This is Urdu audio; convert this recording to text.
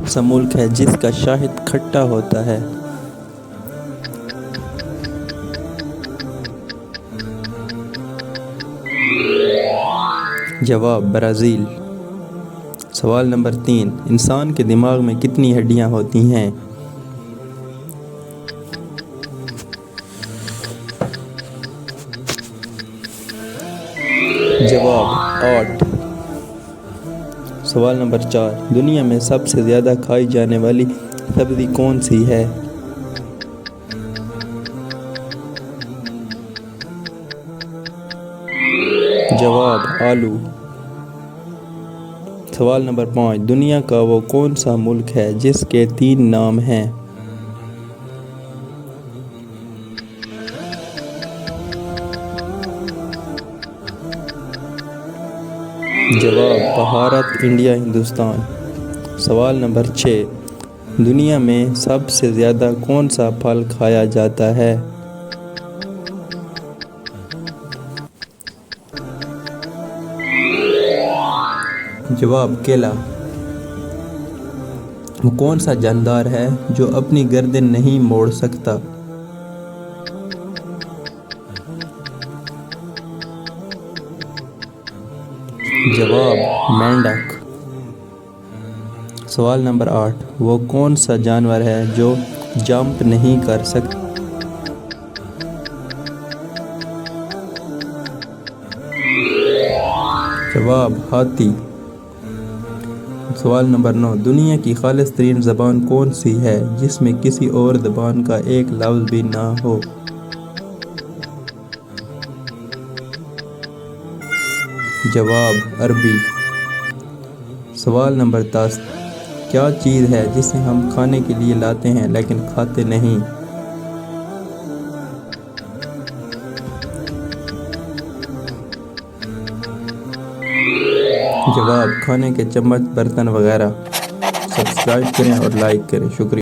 سا ملک ہے جس کا شہد کھٹا ہوتا ہے؟ جواب برازیل۔ سوال نمبر 3، انسان کے دماغ میں کتنی ہڈیاں ہوتی ہیں؟ جواب 8۔ سوال نمبر 4، دنیا میں سب سے زیادہ کھائی جانے والی سبزی کون سی ہے؟ جواب آلو۔ سوال نمبر 5، دنیا کا وہ کون سا ملک ہے جس کے 3 نام ہیں؟ جواب بھارت، انڈیا، ہندوستان۔ سوال نمبر 6، دنیا میں سب سے زیادہ کون سا پھل کھایا جاتا ہے؟ جواب کیلا۔ وہ کون سا جاندار ہے جو اپنی گردن نہیں موڑ سکتا؟ جواب مینڈک۔ سوال نمبر 8، وہ کون سا جانور ہے جو جمپ نہیں کر سکتا؟ جواب ہاتھی۔ سوال نمبر 9، دنیا کی خالص ترین زبان کون سی ہے جس میں کسی اور زبان کا ایک لفظ بھی نہ ہو؟ جواب عربی۔ سوال نمبر 10، کیا چیز ہے جسے ہم کھانے کے لیے لاتے ہیں لیکن کھاتے نہیں؟ جواب کھانے کے چمچ، برتن وغیرہ۔ سبسکرائب کریں اور لائک کریں، شکریہ۔